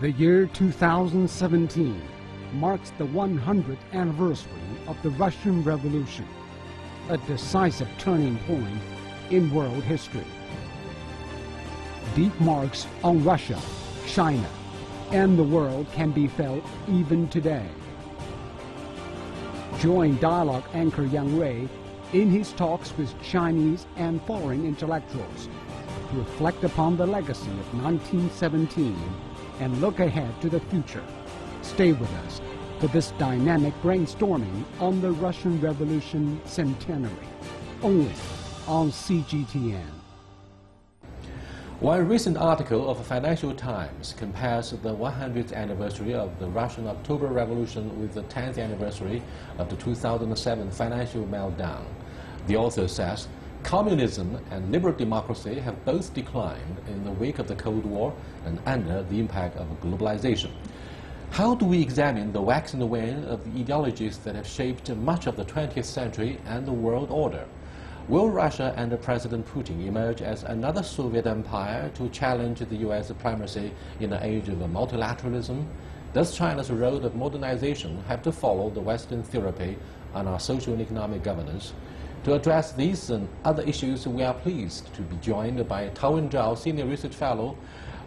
The year 2017 marks the 100th anniversary of the Russian Revolution, a decisive turning point in world history. Deep marks on Russia, China, and the world can be felt even today. Join dialogue anchor Yang Rui in his talks with Chinese and foreign intellectuals to reflect upon the legacy of 1917 and look ahead to the future. Stay with us for this dynamic brainstorming on the Russian Revolution centenary, only on CGTN. One recent article of the Financial Times compares the 100th anniversary of the Russian October Revolution with the 10th anniversary of the 2007 financial meltdown. The author says, communism and liberal democracy have both declined in the wake of the Cold War and under the impact of globalization. How do we examine the wax and the wane of the ideologies that have shaped much of the 20th century and the world order? Will Russia under President Putin emerge as another Soviet empire to challenge the U.S. primacy in an age of multilateralism? Does China's road of modernization have to follow the Western therapy on our social and economic governance? To address these and other issues, we are pleased to be joined by Tao Wenzhao, Senior Research Fellow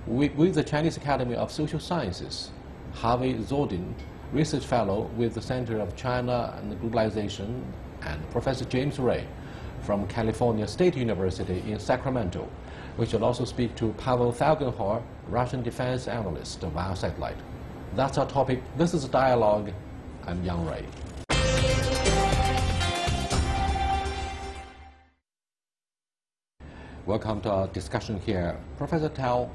with the Chinese Academy of Social Sciences, Harvey Zordin, Research Fellow with the Center of China and Globalization, and Professor James Ray from California State University in Sacramento. We shall also speak to Pavel Falkenhor, Russian defense analyst via satellite. That's our topic. This is Dialogue. I'm Yang Ray. Welcome to our discussion here. Professor Tao,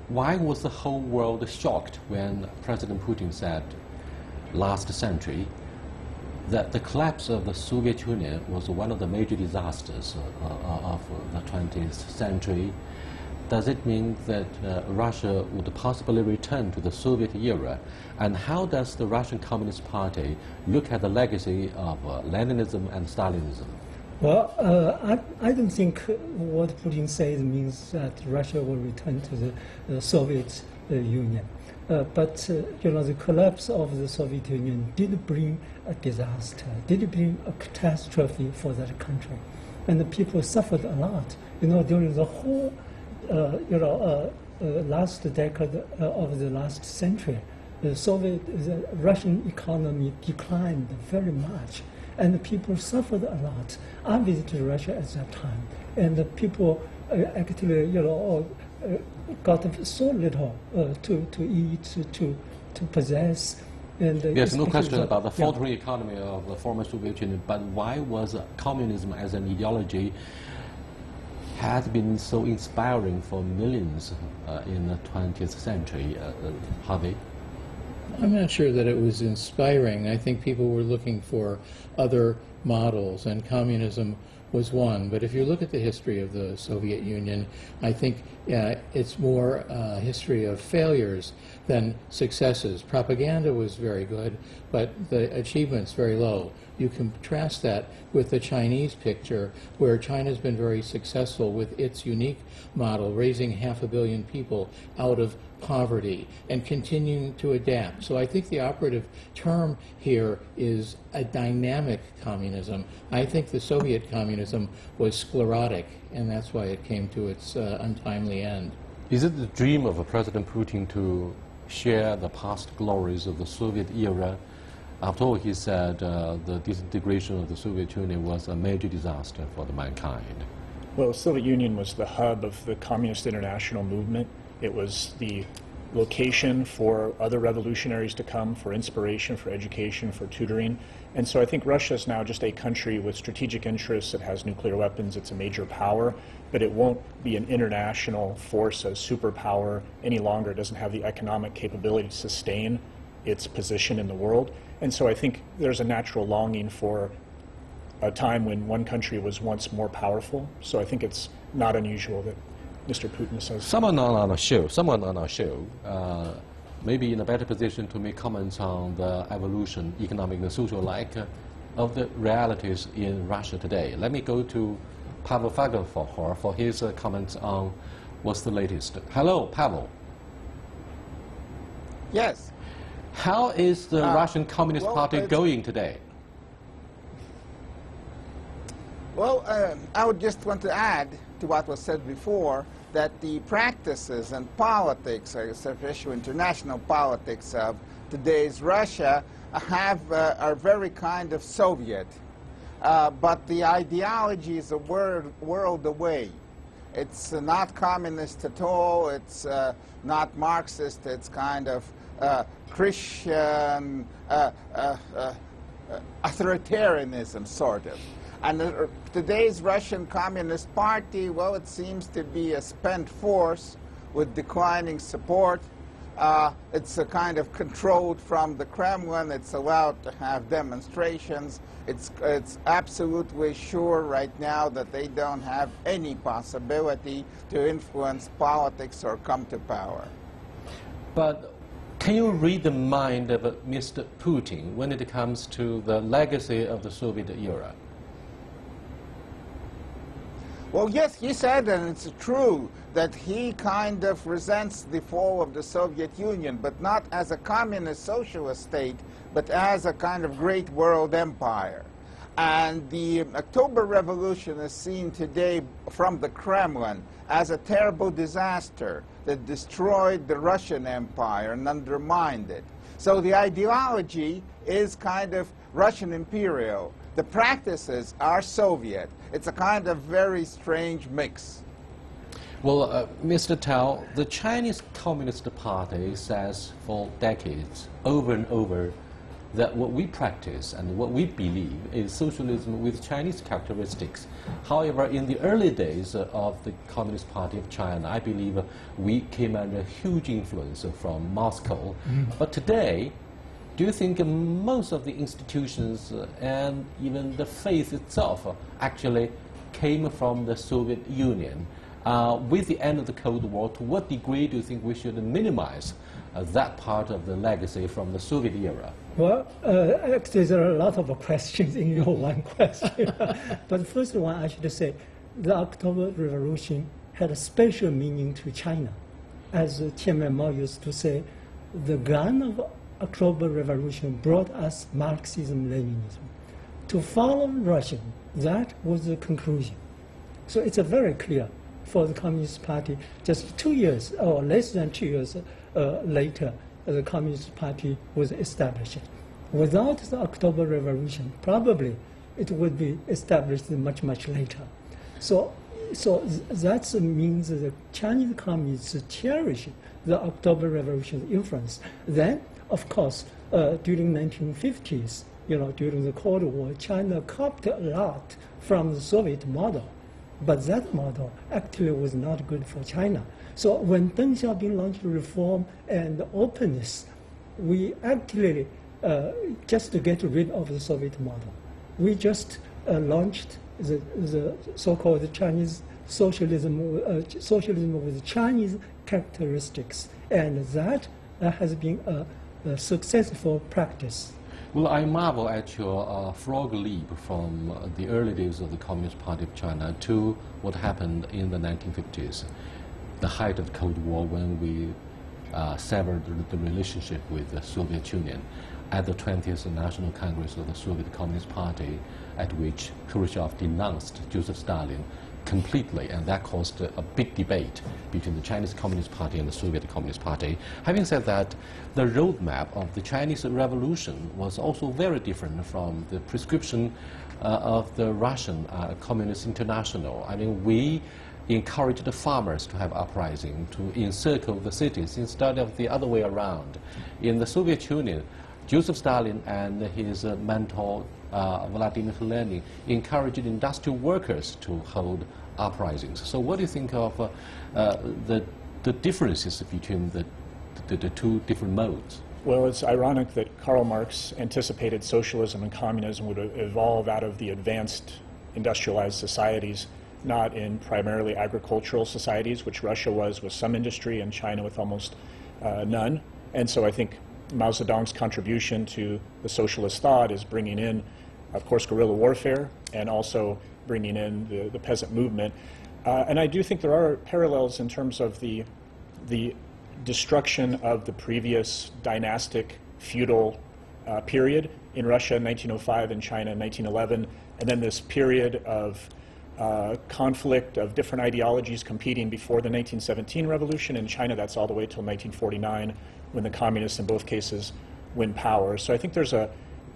why was the whole world shocked when President Putin said last century that the collapse of the Soviet Union was one of the major disasters of the 20th century? Does it mean that Russia would possibly return to the Soviet era? And how does the Russian Communist Party look at the legacy of Leninism and Stalinism? Well, I don't think what Putin says means that Russia will return to the Soviet Union. But the collapse of the Soviet Union did bring a disaster, did bring a catastrophe for that country, and the people suffered a lot. During the whole, last decade of the last century, the Russian economy declined very much, and the people suffered a lot. I visited Russia at that time, and the people actually, got so little to eat, to possess. And there's no question about the faltering economy of the former Soviet Union, but why was communism as an ideology has been so inspiring for millions in the 20th century, Harvey? I'm not sure that it was inspiring. I think people were looking for other models, and communism was one. But if you look at the history of the Soviet Union, I think it's more a history of failures than successes. Propaganda was very good, but the achievements very low. You contrast that with the Chinese picture, where China's been very successful with its unique model, raising 500 million people out of poverty and continuing to adapt. So I think the operative term here is a dynamic communism. I think the Soviet communism was sclerotic, and that's why it came to its untimely end. Is it the dream of President Putin to share the past glories of the Soviet era? After all, he said the disintegration of the Soviet Union was a major disaster for mankind. Well, the Soviet Union was the hub of the communist international movement. It was the location for other revolutionaries to come, for inspiration, for education, for tutoring. And so I think Russia is now just a country with strategic interests. It has nuclear weapons. It's a major power, but it won't be an international force, a superpower any longer. It doesn't have the economic capability to sustain its position in the world. And so I think there's a natural longing for a time when one country was once more powerful. So I think it's not unusual that Mr. Putin says. Someone on our show may be in a better position to make comments on the evolution, economic and social alike, of the realities in Russia today. Let me go to Pavel Falkenhor for his comments on what's the latest. Hello, Pavel. Yes. How is the Russian Communist Party going today? Well, I would just want to add to what was said before that the practices and politics, especially international politics of today's Russia, are very kind of Soviet. But the ideology is a world away. It's not communist at all. It's not Marxist. It's kind of Christian authoritarianism, sort of. And today's Russian Communist Party, well, it seems to be a spent force with declining support. It's a kind of controlled from the Kremlin. It's allowed to have demonstrations. It's absolutely sure right now that they don't have any possibility to influence politics or come to power. But can you read the mind of Mr. Putin when it comes to the legacy of the Soviet era? Well, yes, he said, and it's true, that he kind of resents the fall of the Soviet Union, but not as a communist socialist state, but as a kind of great world empire. And the October Revolution is seen today from the Kremlin as a terrible disaster that destroyed the Russian Empire and undermined it. So the ideology is kind of Russian imperial. The practices are Soviet. It's a kind of very strange mix. Well, Mr. Tao, the Chinese Communist Party says for decades, over and over, that what we practice and what we believe is socialism with Chinese characteristics. However, in the early days of the Communist Party of China, I believe we came under huge influence from Moscow. But today, do you think most of the institutions and even the faith itself actually came from the Soviet Union? With the end of the Cold War, to what degree do you think we should minimize that part of the legacy from the Soviet era? Well, actually, there are a lot of questions in your one question. But the first one, I should say, the October Revolution had a special meaning to China. As Tiananmen Mao used to say, the gun of October Revolution brought us Marxism-Leninism. To follow Russia, that was the conclusion. So it's a very clear for the Communist Party. Just 2 years, or less than 2 years later, the Communist Party was established. Without the October Revolution, probably it would be established much, much later. So that means that the Chinese Communists cherish the October Revolution's influence. Then, of course, during 1950s, during the Cold War, China copied a lot from the Soviet model. But that model actually was not good for China. So when Deng Xiaoping launched reform and openness, we actually, just to get rid of the Soviet model, we just launched the so-called Chinese socialism, socialism with Chinese characteristics. And that has been a successful practice. Well, I marvel at your frog leap from the early days of the Communist Party of China to what happened in the 1950s, the height of the Cold War, when we severed the relationship with the Soviet Union at the 20th National Congress of the Soviet Communist Party, at which Khrushchev denounced Joseph Stalin completely, and that caused a big debate between the Chinese Communist Party and the Soviet Communist Party. Having said that, the roadmap of the Chinese Revolution was also very different from the prescription of the Russian Communist International. I mean, we encouraged the farmers to have uprising, to encircle the cities, instead of the other way around. In the Soviet Union, Joseph Stalin and his mentor Vladimir Lenin encouraged industrial workers to hold uprisings. So what do you think of the differences between the two different modes? Well, it's ironic that Karl Marx anticipated socialism and communism would evolve out of the advanced industrialized societies, not in primarily agricultural societies, which Russia was with some industry and China with almost none. And so I think Mao Zedong's contribution to the socialist thought is bringing in, of course, guerrilla warfare, and also bringing in the peasant movement. And I do think there are parallels in terms of the destruction of the previous dynastic feudal period in Russia in 1905 and China in 1911, and then this period of conflict of different ideologies competing before the 1917 revolution. In China, that's all the way till 1949, when the communists in both cases win power. So I think there's a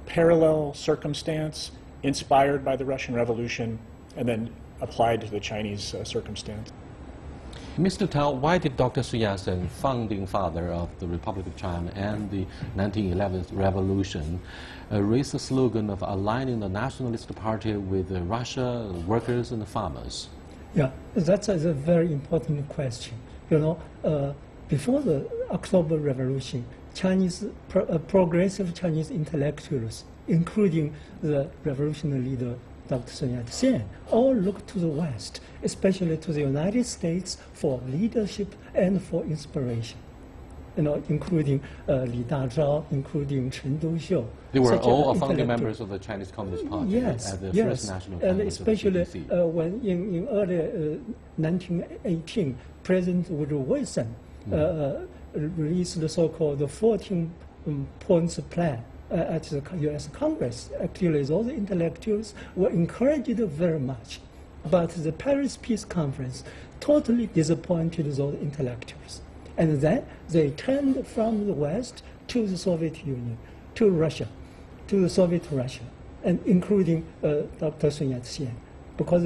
parallel circumstance inspired by the Russian Revolution and then applied to the Chinese circumstance. Mr. Tao, why did Dr. Sun Yatsen, founding father of the Republic of China and the 1911 revolution, raise the slogan of aligning the Nationalist Party with Russia, workers and the farmers? Yeah, that's a very important question. You know, before the October Revolution, progressive Chinese intellectuals, including the revolutionary leader Dr. Sun Yatsen, all looked to the West, especially to the United States, for leadership and for inspiration. You know, including Li Dazhao, including Chen Douxiu. They were all founding members of the Chinese Communist Party. Yes, at the yes. First National And Congress especially of the CPC. when in early 1918, President Woodrow Wilson released the so-called 14 points plan at the U.S. Congress. Actually, those intellectuals were encouraged very much. But the Paris Peace Conference totally disappointed those intellectuals. And then they turned from the West to the Soviet Union, to Russia, to the Soviet Russia, and including Dr. Sun Yatsen, because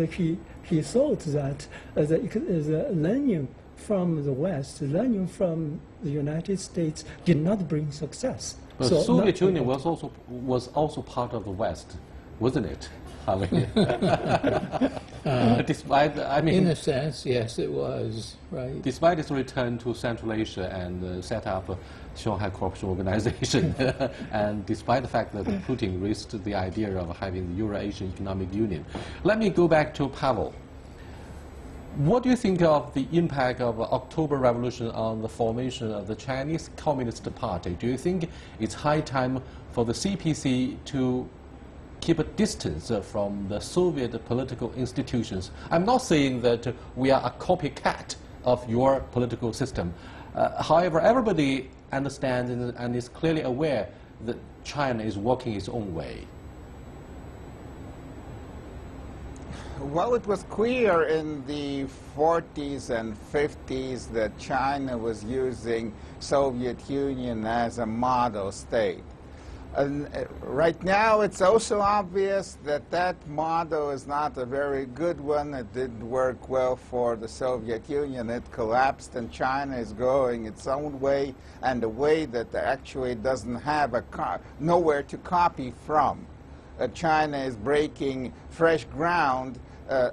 he thought that the learning from the West, learning from the United States did not bring success. But the Soviet Union was also part of the West, wasn't it? I mean, despite, I mean, in a sense, yes, it was, right. Despite its return to Central Asia and set up a Shanghai Cooperation Organization, and despite the fact that Putin raised the idea of having the Euro-Asian Economic Union. Let me go back to Pavel. What do you think of the impact of October Revolution on the formation of the Chinese Communist Party? Do you think it's high time for the CPC to keep a distance from the Soviet political institutions? I'm not saying that we are a copycat of your political system. However, everybody understands and is clearly aware that China is walking its own way. Well, it was clear in the 40s and 50s that China was using Soviet Union as a model state. And right now, it's also obvious that that model is not a very good one. It didn't work well for the Soviet Union. It collapsed, and China is going its own way, and a way that actually doesn't have nowhere to copy from. China is breaking fresh ground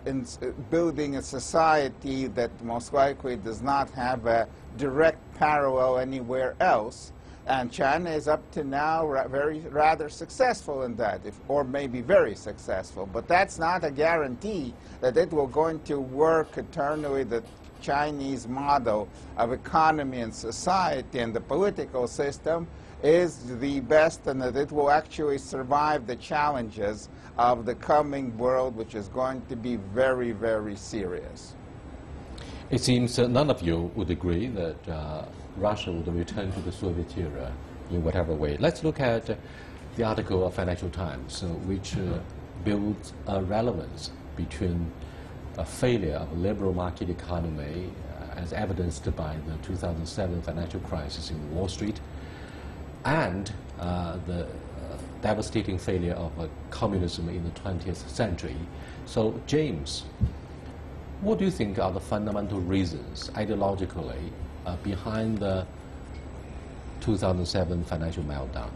in building a society that most likely does not have a direct parallel anywhere else. And China is up to now rather successful in that, or maybe very successful. But that's not a guarantee that it will going to work eternally. The Chinese model of economy and society and the political system is the best, and that it will actually survive the challenges of the coming world, which is going to be very, very serious. It seems none of you would agree that Russia would return to the Soviet era in whatever way. Let's look at the article of Financial Times, which builds a relevance between a failure of a liberal market economy, as evidenced by the 2007 financial crisis in Wall Street, and the devastating failure of communism in the 20th century. So, James, what do you think are the fundamental reasons, ideologically, behind the 2007 financial meltdown?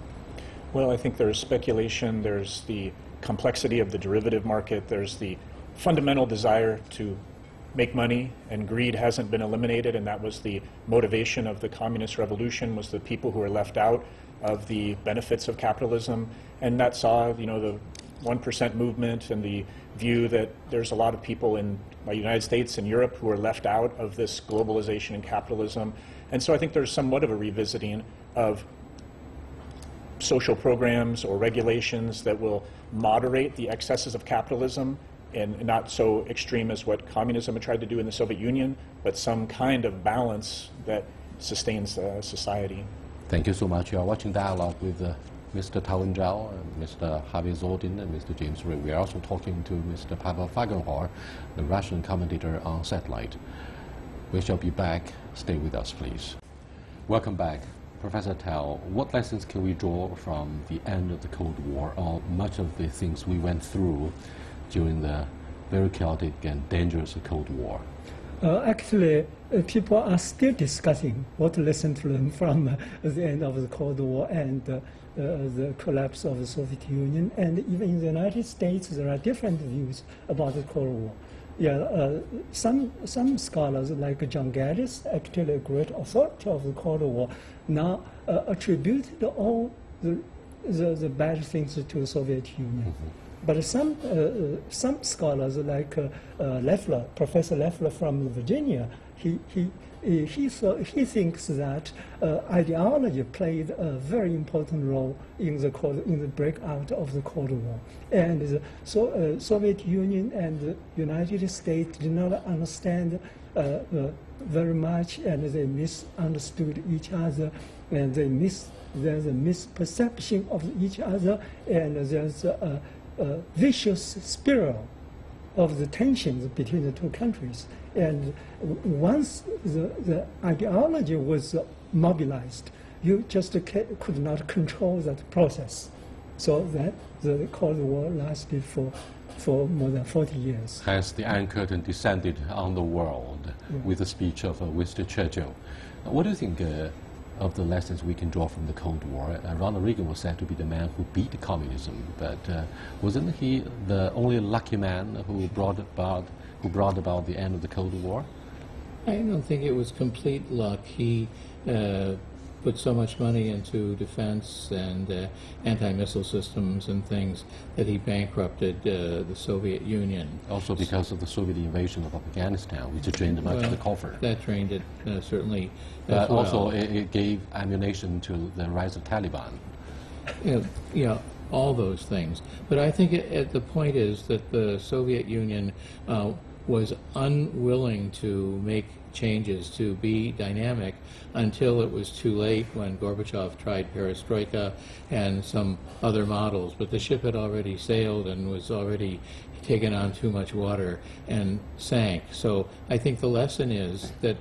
Well, I think there's speculation, there's the complexity of the derivative market, there's the fundamental desire to make money, and greed hasn't been eliminated, and that was the motivation of the communist revolution, was the people who were left out of the benefits of capitalism, and that saw, you know, the 1% movement and the view that there's a lot of people in the United States and Europe who are left out of this globalization and capitalism. And so I think there's somewhat of a revisiting of social programs or regulations that will moderate the excesses of capitalism, and not so extreme as what communism had tried to do in the Soviet Union, but some kind of balance that sustains society. Thank you so much. You are watching Dialogue with Mr. Tao Zhao, Mr. Harvey Zordin, and Mr. James Ray. We are also talking to Mr. Pavel Fagenhor, the Russian commentator on satellite. We shall be back. Stay with us, please. Welcome back. Professor Tao, what lessons can we draw from the end of the Cold War, or much of the things we went through during the very chaotic and dangerous Cold War? Actually, people are still discussing what lesson to learn from the end of the Cold War and the collapse of the Soviet Union. And even in the United States, there are different views about the Cold War. Yeah, some scholars, like John Gaddis, actually a great authority of the Cold War, now attributed all the bad things to the Soviet Union. Mm-hmm. But some scholars, like Leffler, Professor Leffler from Virginia, he thinks that ideology played a very important role in the breakout of the Cold War, and the Soviet Union and the United States did not understand very much, and they misunderstood each other, and there's a misperception of each other, and there's a vicious spiral of the tensions between the two countries. And once the ideology was mobilized, you just could not control that process. So that the Cold War lasted for more than 40 years. Hence, the Iron Curtain descended on the world with the speech of Winston Churchill. What do you think of the lessons we can draw from the Cold War? Ronald Reagan was said to be the man who beat communism, but wasn't he the only lucky man who brought about the end of the Cold War? I don't think it was complete luck. He put so much money into defense and anti-missile systems and things that he bankrupted the Soviet Union. Also because of the Soviet invasion of Afghanistan, which drained much of the coffer. That drained it, certainly. But well. also it gave ammunition to the rise of Taliban. Yeah, all those things. But I think the point is that the Soviet Union was unwilling to make changes, to be dynamic, until it was too late when Gorbachev tried perestroika and some other models. But the ship had already sailed and was already taken on too much water and sank. So I think the lesson is that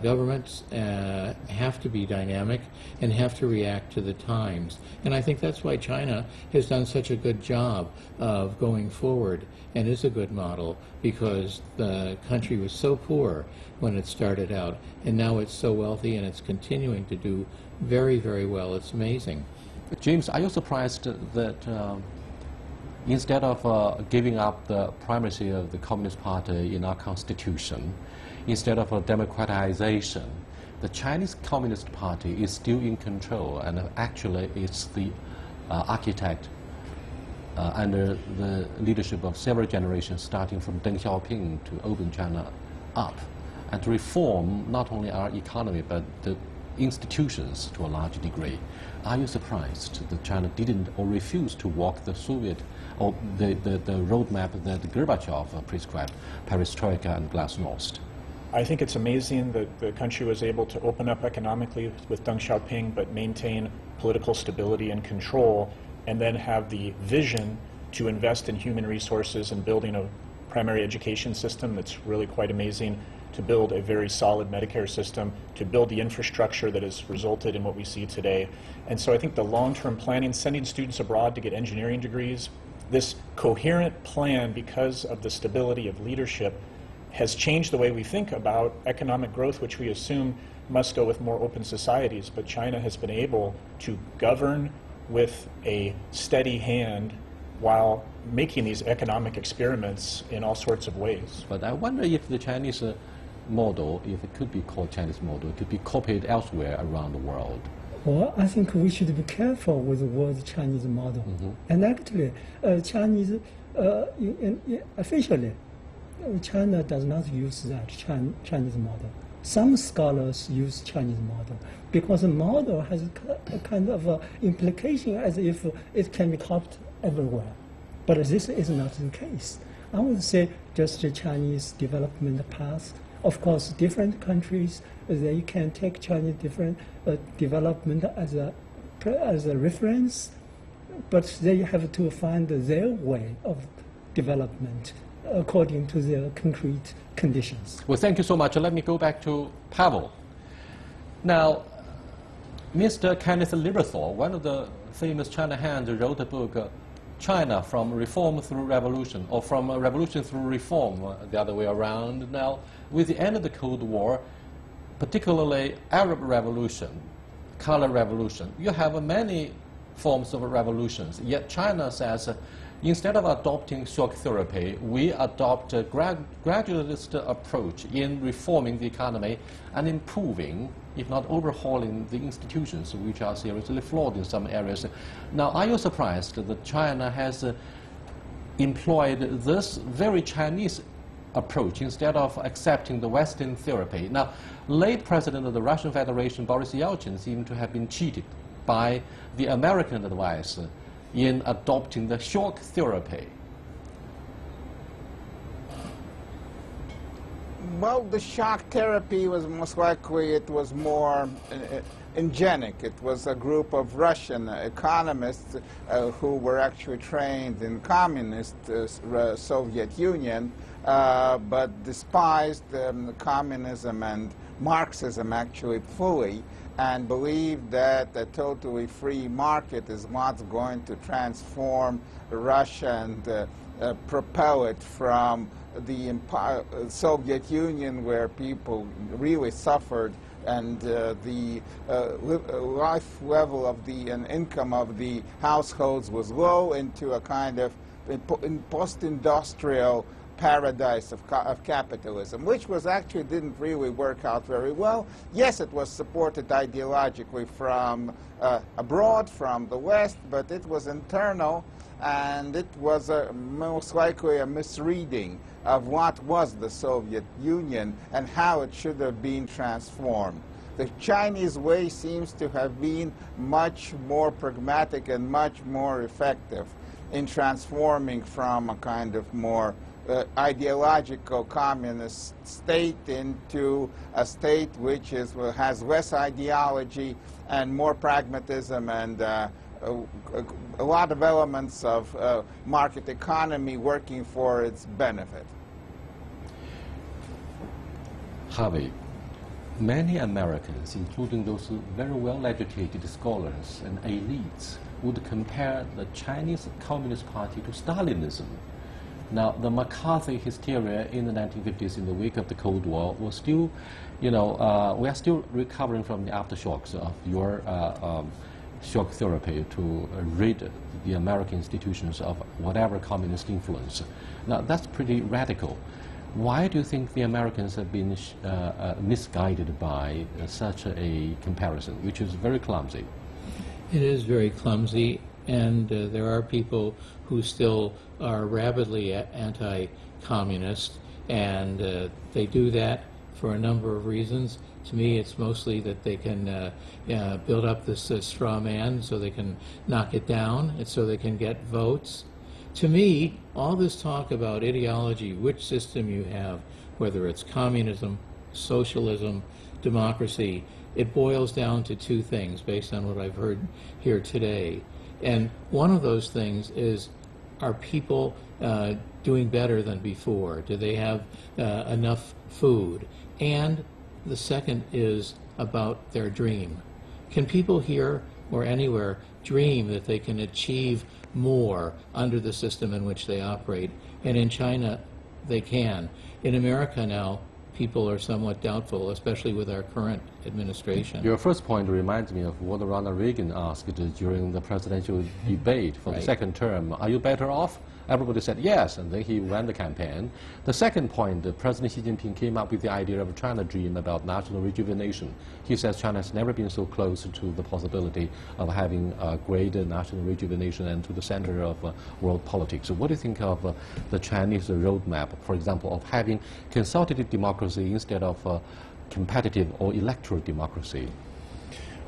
governments have to be dynamic and have to react to the times. And I think that's why China has done such a good job of going forward and is a good model, because the country was so poor when it started out, and now it's so wealthy and it's continuing to do very, very well. It's amazing. James, are you surprised that instead of giving up the primacy of the Communist Party in our constitution, instead of a democratization, the Chinese Communist Party is still in control, and actually it's the architect under the leadership of several generations, starting from Deng Xiaoping, to open China up and to reform not only our economy but the institutions to a large degree. Are you surprised that China didn't or refused to walk the Soviet or the roadmap that Gorbachev prescribed, perestroika and glasnost? I think it's amazing that the country was able to open up economically with Deng Xiaoping, but maintain political stability and control, and then have the vision to invest in human resources and building a primary education system that's really quite amazing, to build a very solid Medicare system, to build the infrastructure that has resulted in what we see today. And so I think the long-term planning, sending students abroad to get engineering degrees, this coherent plan, because of the stability of leadership, has changed the way we think about economic growth, which we assume must go with more open societies. But China has been able to govern with a steady hand while making these economic experiments in all sorts of ways. But I wonder if the Chinese model, if it could be called Chinese model, it could be copied elsewhere around the world. Well, I think we should be careful with the word Chinese model. Mm-hmm. And actually, Chinese, officially, China does not use that Chinese model. Some scholars use Chinese model because the model has a kind of implication as if it can be copied everywhere. But this is not the case. I would say just the Chinese development path Of course, different countries, they can take China's different development as a reference, but they have to find their way of development according to their concrete conditions. Well, thank you so much. Let me go back to Pavel. Now, Mr. Kenneth Lieberthal, one of the famous China hands, wrote a book, China from Reform Through Revolution, or from Revolution Through Reform, the other way around. Now, with the end of the Cold War, particularly Arab Revolution, Color Revolution, you have many forms of revolutions. Yet China says, instead of adopting shock therapy, we adopt a gradualist approach in reforming the economy and improving, if not overhauling, the institutions which are seriously flawed in some areas. Now, are you surprised that China has employed this very Chinese approach instead of accepting the Western therapy? Now, late President of the Russian Federation, Boris Yeltsin, seemed to have been cheated by the American advice in adopting the shock therapy. Well, the shock therapy was most likely, it was more eugenic. It was a group of Russian economists who were actually trained in communist Soviet Union, but despised communism and Marxism actually fully, and believed that a totally free market is what's going to transform Russia and propel it from the Soviet Union, where people really suffered and the life level of the income of the households was low, into a kind of post-industrial paradise of capitalism, which was actually didn't really work out very well. Yes, it was supported ideologically from abroad, from the West, but it was internal, and it was most likely a misreading of what was the Soviet Union and how it should have been transformed. The Chinese way seems to have been much more pragmatic and much more effective in transforming from a kind of more ideological communist state into a state which has less ideology and more pragmatism and a lot of elements of market economy working for its benefit. Harvey, many Americans, including those very well-educated scholars and elites, would compare the Chinese Communist Party to Stalinism. Now, the McCarthy hysteria in the 1950s, in the wake of the Cold War, was still, we are still recovering from the aftershocks of your shock therapy to rid the American institutions of whatever communist influence. Now, that's pretty radical. Why do you think the Americans have been misguided by such a comparison, which is very clumsy? It is very clumsy, and there are people who still are rabidly anti-communist, and they do that for a number of reasons. To me, it's mostly that they can build up this straw man so they can knock it down, and so they can get votes. To me, all this talk about ideology, which system you have, whether it's communism, socialism, democracy, it boils down to two things based on what I've heard here today. And one of those things is, are people doing better than before? Do they have enough food? And the second is about their dream. Can people here or anywhere dream that they can achieve more under the system in which they operate? And in China, they can. In America now, people are somewhat doubtful, especially with our current administration. Your first point reminds me of what Ronald Reagan asked during the presidential debate for the second term. Are you better off? Everybody said yes, and then he ran the campaign. The second point, President Xi Jinping came up with the idea of a China dream about national rejuvenation. He says China has never been so close to the possibility of having a greater national rejuvenation and to the center of world politics. So what do you think of the Chinese roadmap, for example, of having consultative democracy instead of competitive or electoral democracy?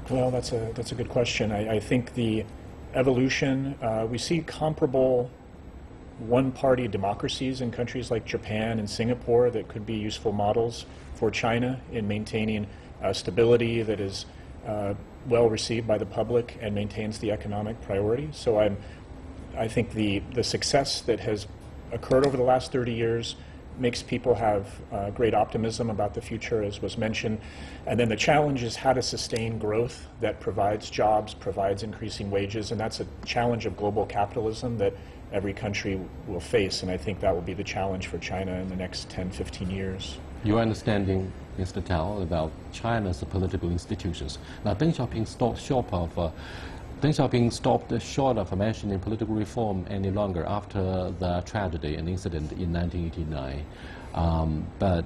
Well, that's a good question. I think the evolution, we see comparable one-party democracies in countries like Japan and Singapore that could be useful models for China in maintaining stability that is well received by the public and maintains the economic priority. So I think the success that has occurred over the last 30 years makes people have great optimism about the future, as was mentioned. And then the challenge is how to sustain growth that provides jobs, provides increasing wages, and that's a challenge of global capitalism that every country will face, and I think that will be the challenge for China in the next 10, 15 years. Your understanding, Mr. Tao, about China's political institutions. Now, Deng Xiaoping stopped short of mentioning political reform any longer after the tragedy and incident in 1989. But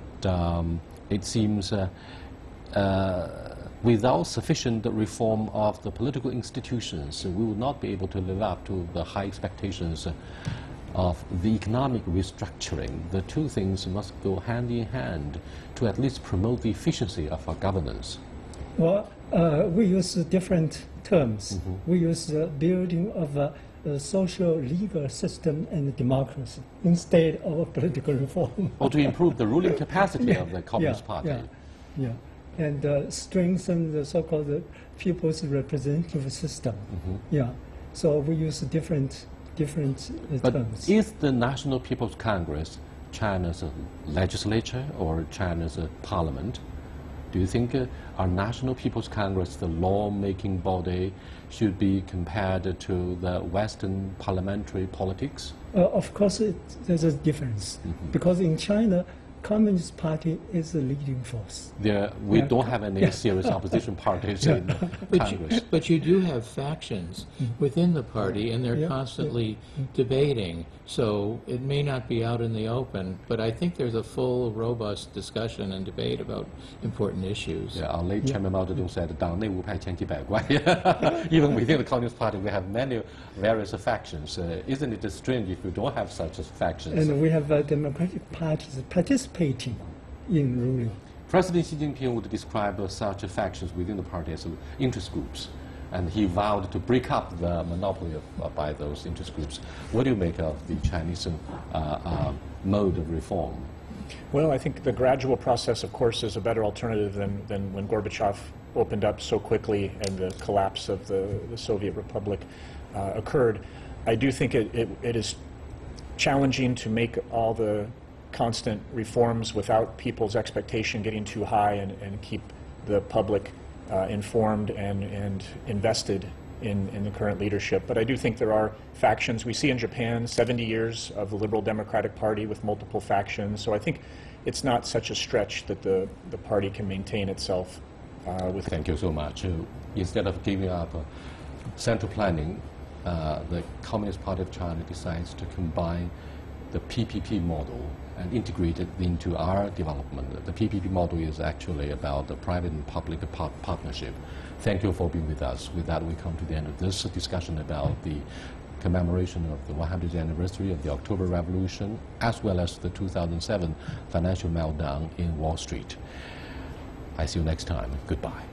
it seems without sufficient reform of the political institutions, we will not be able to live up to the high expectations of the economic restructuring. The two things must go hand in hand to at least promote the efficiency of our governance. Well, we use different terms. Mm-hmm. We use the building of a social legal system and democracy instead of a political reform. Or to improve the ruling capacity of the Communist Party. Yeah. And strengthen the so-called people's representative system. Mm-hmm. Yeah. So we use different But terms. is the National People's Congress China's legislature or China's parliament? Do you think our National People's Congress, the law-making body, should be compared to the Western parliamentary politics? Of course, there's a difference. Mm-hmm. Because in China, Communist Party is the leading force. We don't have any serious opposition parties in Congress. But you do have factions within the party, and they're constantly debating. So it may not be out in the open, but I think there's a full, robust discussion and debate about important issues. Yeah, our late Chairman Mao Zedong said, 党内无派千奇百怪. Even within the Communist Party, we have many various factions. Isn't it strange if you don't have such factions? And we have democratic parties participating in ruling. President Xi Jinping would describe such factions within the party as interest groups, and he vowed to break up the monopoly by those interest groups. What do you make of the Chinese mode of reform? Well, I think the gradual process, of course, is a better alternative than when Gorbachev opened up so quickly and the collapse of the Soviet Republic occurred. I do think it is challenging to make all the constant reforms without people's expectation getting too high and keep the public informed and invested in the current leadership. But I do think there are factions. We see in Japan 70 years of the Liberal Democratic Party with multiple factions. So I think it's not such a stretch that the party can maintain itself with. Thank you so much. Instead of giving up central planning, the Communist Party of China decides to combine the PPP model and integrate it into our development. The PPP model is actually about the private and public partnership. Thank you for being with us. With that, we come to the end of this discussion about the commemoration of the 100th anniversary of the October Revolution, as well as the 2007 financial meltdown in Wall Street. I see you next time. Goodbye.